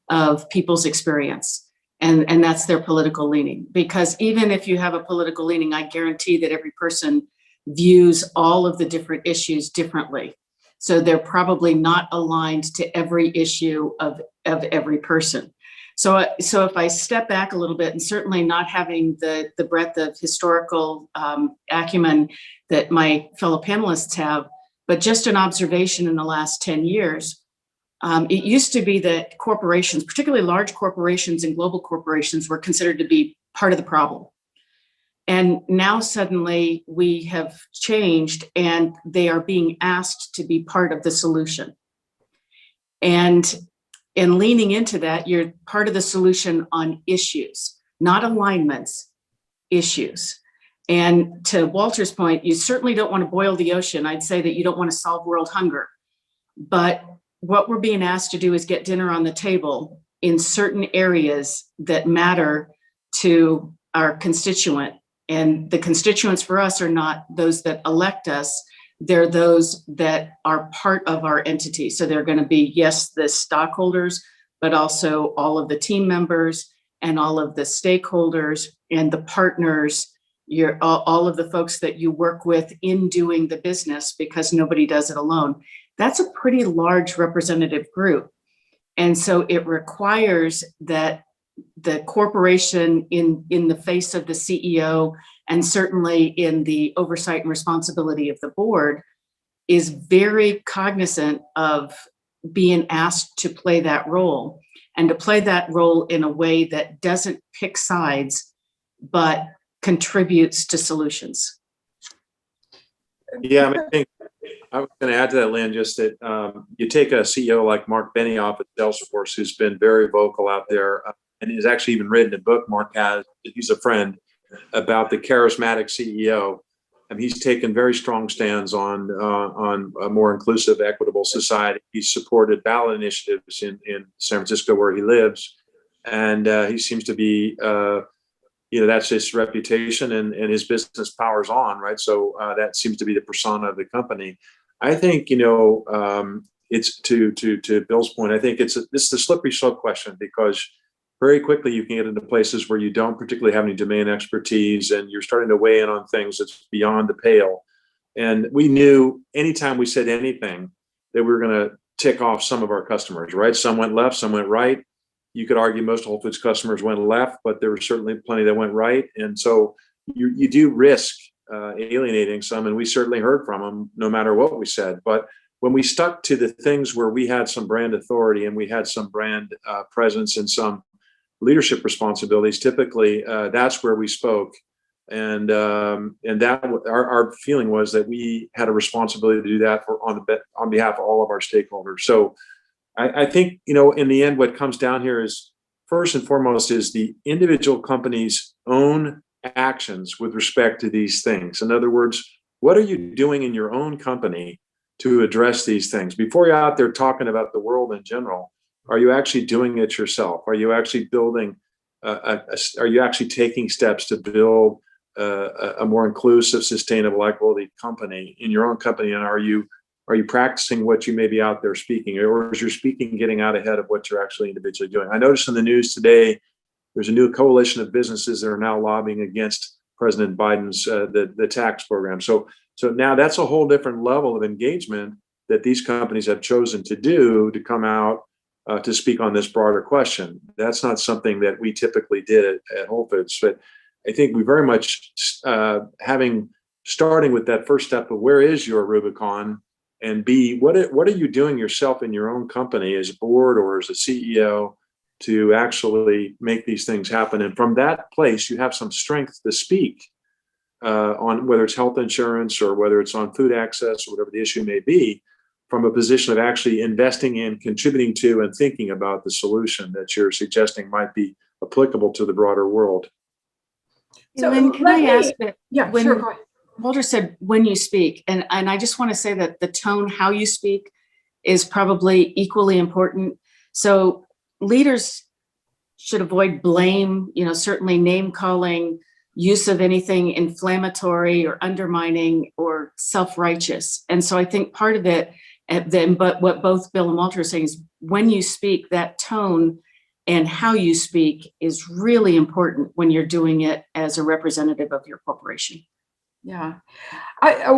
of people's experience, and that's their political leaning. Because even if you have a political leaning, I guarantee that every person views all of the different issues differently. So they're probably not aligned to every issue of every person. So if I step back a little bit, and certainly not having the breadth of historical acumen that my fellow panelists have, but just an observation in the last 10 years, it used to be that corporations, particularly large corporations and global corporations, were considered to be part of the problem. And now suddenly we have changed and they are being asked to be part of the solution. And in leaning into that, you're part of the solution on issues, not alignments, issues. And to Walter's point, you certainly don't want to boil the ocean. I'd say that you don't want to solve world hunger. But what we're being asked to do is get dinner on the table in certain areas that matter to our constituent. And the constituents for us are not those that elect us. They're those that are part of our entity. So they're going to be, yes, the stockholders, but also all of the team members and all of the stakeholders and the partners, all of the folks that you work with in doing the business, because nobody does it alone. That's a pretty large representative group. And so it requires that the corporation in the face of the CEO, and certainly in the oversight and responsibility of the board, is very cognizant of being asked to play that role, and to play that role in a way that doesn't pick sides, but contributes to solutions. Yeah, I think I was going to add to that, Lynn, just that you take a CEO like Mark Benioff at Salesforce, who's been very vocal out there, and has actually even written a book. Mark has, he's a friend, about the charismatic CEO, and he's taken very strong stands on a more inclusive, equitable society. He's supported ballot initiatives in San Francisco, where he lives, and he seems to be, that's his reputation, and his business powers on, right? So that seems to be the persona of the company. I think, it's to Bill's point. I think this is the slippery slope question, because very quickly you can get into places where you don't particularly have any domain expertise, and you're starting to weigh in on things that's beyond the pale. And we knew anytime we said anything that we were going to tick off some of our customers, right? Some went left, some went right. You could argue most Whole Foods customers went left, but there were certainly plenty that went right. And so you do risk alienating some, and we certainly heard from them no matter what we said. But when we stuck to the things where we had some brand authority and we had some brand presence and some leadership responsibilities, typically that's where we spoke, and that our feeling was that we had a responsibility to do that on behalf of all of our stakeholders. So I think, in the end, what comes down here is, first and foremost, is the individual company's own actions with respect to these things. In other words, what are you doing in your own company to address these things? Before you're out there talking about the world in general, are you actually doing it yourself? Are you actually building, are you actually taking steps to build a more inclusive, sustainable, equity company in your own company? And are you practicing what you may be out there speaking, or is your speaking getting out ahead of what you're actually individually doing? I noticed in the news today, there's a new coalition of businesses that are now lobbying against President Biden's the tax program. So now that's a whole different level of engagement that these companies have chosen to do, to come out to speak on this broader question. That's not something that we typically did at Whole Foods. But I think we very much, starting with that first step of where is your Rubicon, and B, what are you doing yourself in your own company as a board or as a CEO to actually make these things happen? And from that place, you have some strength to speak on whether it's health insurance or whether it's on food access or whatever the issue may be, from a position of actually investing in, contributing to, and thinking about the solution that you're suggesting might be applicable to the broader world. So Lynn, can let I me- ask that Yeah, when sure, go ahead. Walter said, when you speak, and I just want to say that the tone, how you speak, is probably equally important. So leaders should avoid blame, certainly name calling, use of anything inflammatory or undermining or self-righteous. And so I think part of it, but what both Bill and Walter are saying is when you speak, that tone and how you speak is really important when you're doing it as a representative of your corporation. Yeah,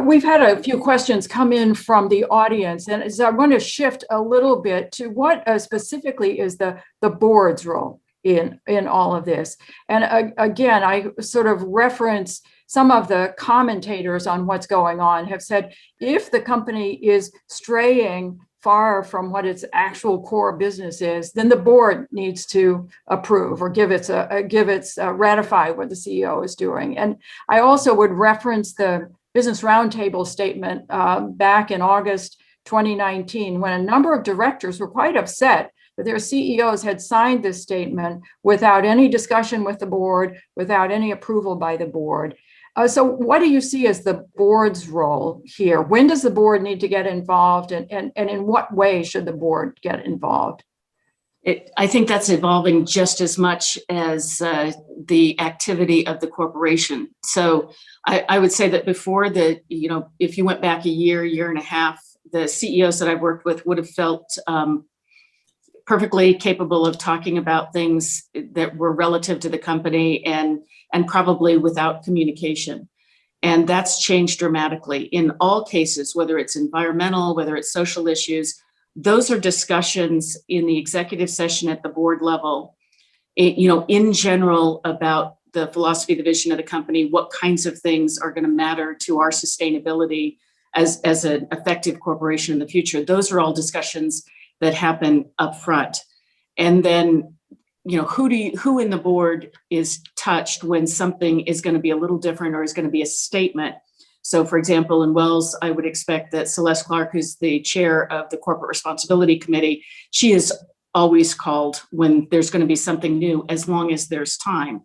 we've had a few questions come in from the audience, and so I want to shift a little bit to what specifically is the board's role in all of this. And again, I sort of reference some of the commentators on what's going on have said, if the company is straying far from what its actual core business is, then the board needs to approve or ratify what the CEO is doing. And I also would reference the Business Roundtable statement back in August 2019, when a number of directors were quite upset that their CEOs had signed this statement without any discussion with the board, without any approval by the board. So what do you see as the board's role here? When does the board need to get involved, and in what way should the board get involved? I think that's evolving just as much as the activity of the corporation. So I would say that before if you went back a year and a half, the CEOs that I've worked with would have felt perfectly capable of talking about things that were relative to the company and probably without communication. And that's changed dramatically in all cases, whether it's environmental, whether it's social issues. Those are discussions in the executive session at the board level, in general about the philosophy, the vision of the company, what kinds of things are going to matter to our sustainability as an effective corporation in the future. Those are all discussions that happen up front. And then, who in the board is touched when something is going to be a little different or is going to be a statement. So for example, in Wells, I would expect that Celeste Clark, who's the chair of the Corporate Responsibility Committee, she is always called when there's going to be something new, as long as there's time.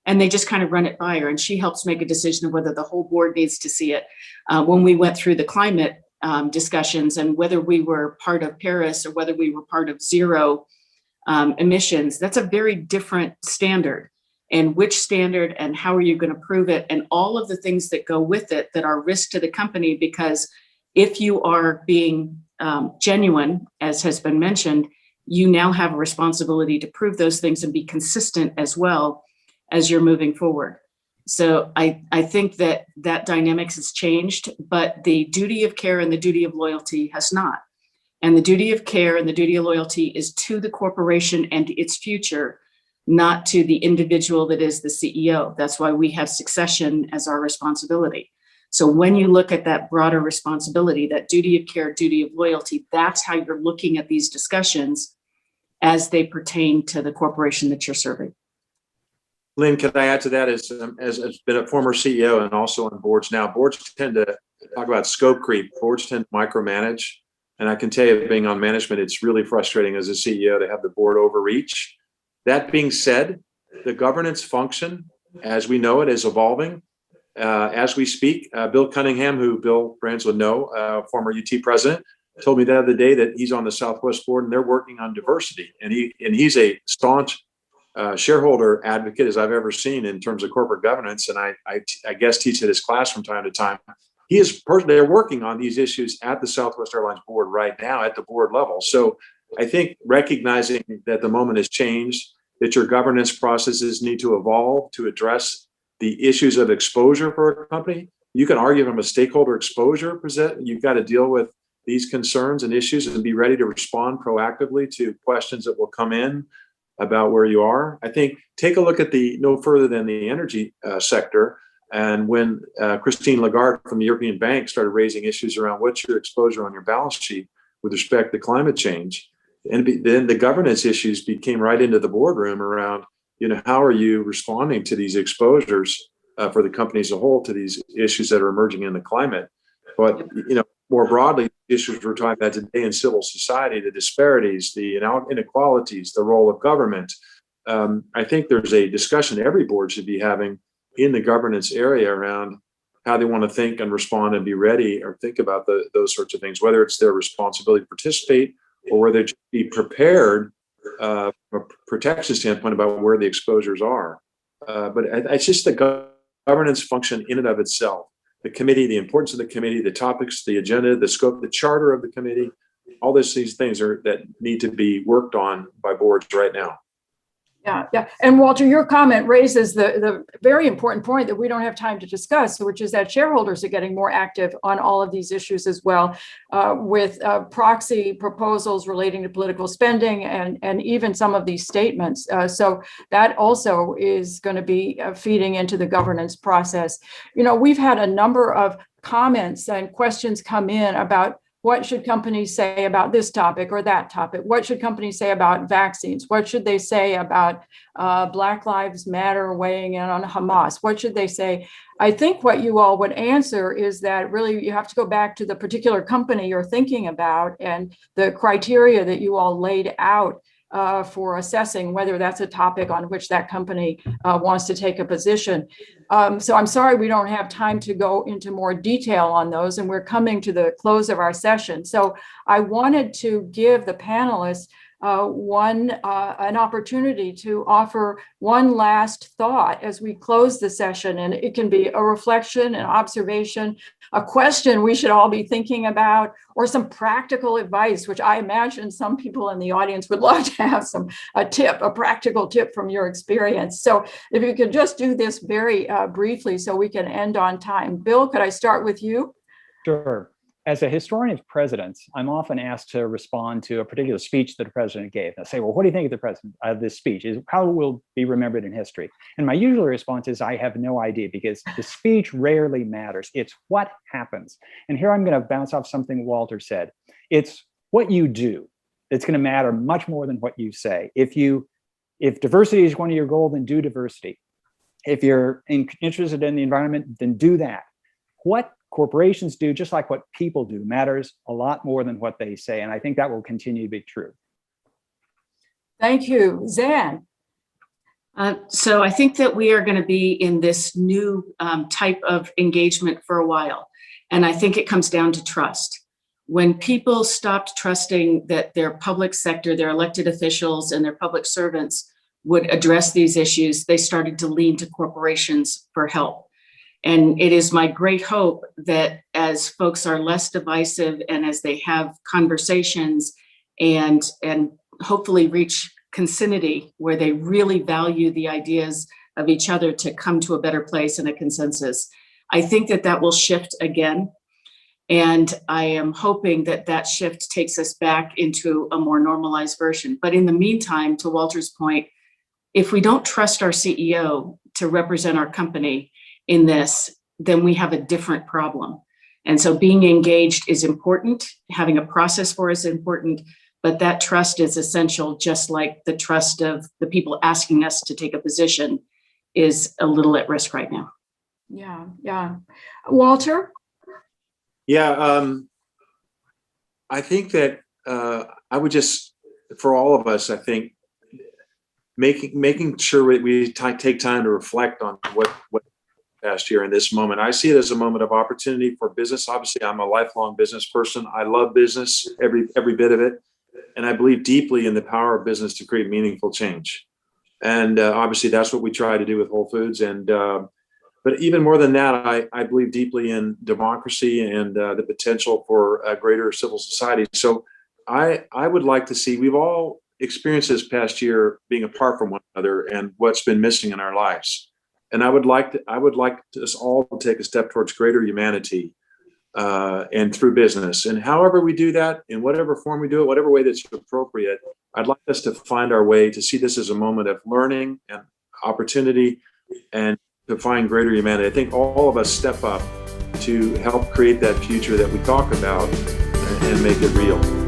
And they just kind of run it by her, and she helps make a decision of whether the whole board needs to see it. When we went through the climate discussions and whether we were part of Paris or whether we were part of zero emissions, that's a very different standard. And which standard and how are you going to prove it, and all of the things that go with it that are risk to the company, because if you are being genuine, as has been mentioned, you now have a responsibility to prove those things and be consistent as well as you're moving forward. So I think that dynamics has changed, but the duty of care and the duty of loyalty has not. And the duty of care and the duty of loyalty is to the corporation and its future, not to the individual that is the CEO. That's why we have succession as our responsibility. So when you look at that broader responsibility, that duty of care, duty of loyalty, that's how you're looking at these discussions as they pertain to the corporation that you're serving. Lynn, can I add to that? As been a former CEO and also on boards now, boards tend to talk about scope creep. Boards tend to micromanage. And I can tell you, being on management, it's really frustrating as a CEO to have the board overreach. That being said, the governance function, as we know it, is evolving. As we speak, Bill Cunningham, who Bill Brands would know, former UT president, told me the other day that he's on the Southwest board and they're working on diversity. And he's a staunch shareholder advocate as I've ever seen in terms of corporate governance. And I guess teach at his class from time to time. They're working on these issues at the Southwest Airlines board right now at the board level. So I think recognizing that the moment has changed, that your governance processes need to evolve to address the issues of exposure for a company. You can argue from a stakeholder exposure present, you've got to deal with these concerns and issues and be ready to respond proactively to questions that will come in about where you are. I think take a look at no further than the energy sector. And when Christine Lagarde from the European Bank started raising issues around what's your exposure on your balance sheet with respect to climate change, and then the governance issues became right into the boardroom around, how are you responding to these exposures for the company as a whole to these issues that are emerging in the climate. But, more broadly, issues we're talking about today in civil society, the disparities, the inequalities, the role of government. I think there's a discussion every board should be having in the governance area around how they want to think and respond and be ready or think about those sorts of things, whether it's their responsibility to participate or whether to be prepared from a protection standpoint about where the exposures are. But it's just the governance function in and of itself. The committee, the importance of the committee, the topics, the agenda, the scope, the charter of the committee, all these things that need to be worked on by boards right now. Yeah. And Walter, your comment raises the very important point that we don't have time to discuss, which is that shareholders are getting more active on all of these issues as well, with proxy proposals relating to political spending and even some of these statements. So that also is going to be feeding into the governance process. We've had a number of comments and questions come in about what should companies say about this topic or that topic? What should companies say about vaccines? What should they say about Black Lives Matter weighing in on Hamas? What should they say? I think what you all would answer is that really you have to go back to the particular company you're thinking about and the criteria that you all laid out for assessing whether that's a topic on which that company wants to take a position. So I'm sorry we don't have time to go into more detail on those, and we're coming to the close of our session. So I wanted to give the panelists an opportunity to offer one last thought as we close the session, and it can be a reflection, an observation, a question we should all be thinking about, or some practical advice, which I imagine some people in the audience would love to have a practical tip from your experience. So if you could just do this very briefly so we can end on time. Bill, could I start with you? Sure. As a historian of presidents, I'm often asked to respond to a particular speech that a president gave. I say, well, what do you think of the president of this speech? How it will be remembered in history? And my usual response is, I have no idea, because the speech rarely matters. It's what happens. And here I'm going to bounce off something Walter said. It's what you do that's going to matter much more than what you say. If diversity is one of your goals, then do diversity. If you're interested in the environment, then do that. What corporations do, just like what people do, matters a lot more than what they say. And I think that will continue to be true. Thank you. Zan. So I think that we are going to be in this new type of engagement for a while. And I think it comes down to trust. When people stopped trusting that their public sector, their elected officials and their public servants would address these issues, they started to lean to corporations for help. And it is my great hope that as folks are less divisive and as they have conversations and hopefully reach consinity where they really value the ideas of each other to come to a better place and a consensus, I think that will shift again. And I am hoping that shift takes us back into a more normalized version. But in the meantime, to Walter's point, if we don't trust our CEO to represent our company in this, then we have a different problem. And so being engaged is important. Having a process for is important, but that trust is essential, just like the trust of the people asking us to take a position is a little at risk right now. Yeah. Walter? Yeah, I think that I would just, for all of us, I think making sure we take time to reflect on what past year in this moment. I see it as a moment of opportunity for business. Obviously, I'm a lifelong business person. I love business, every bit of it. And I believe deeply in the power of business to create meaningful change. And obviously, that's what we try to do with Whole Foods. And but even more than that, I believe deeply in democracy and the potential for a greater civil society. So I would like to see, we've all experienced this past year being apart from one another and what's been missing in our lives. And I would like us all to take a step towards greater humanity and through business. And however we do that, in whatever form we do it, whatever way that's appropriate, I'd like us to find our way to see this as a moment of learning and opportunity and to find greater humanity. I think all of us step up to help create that future that we talk about and make it real.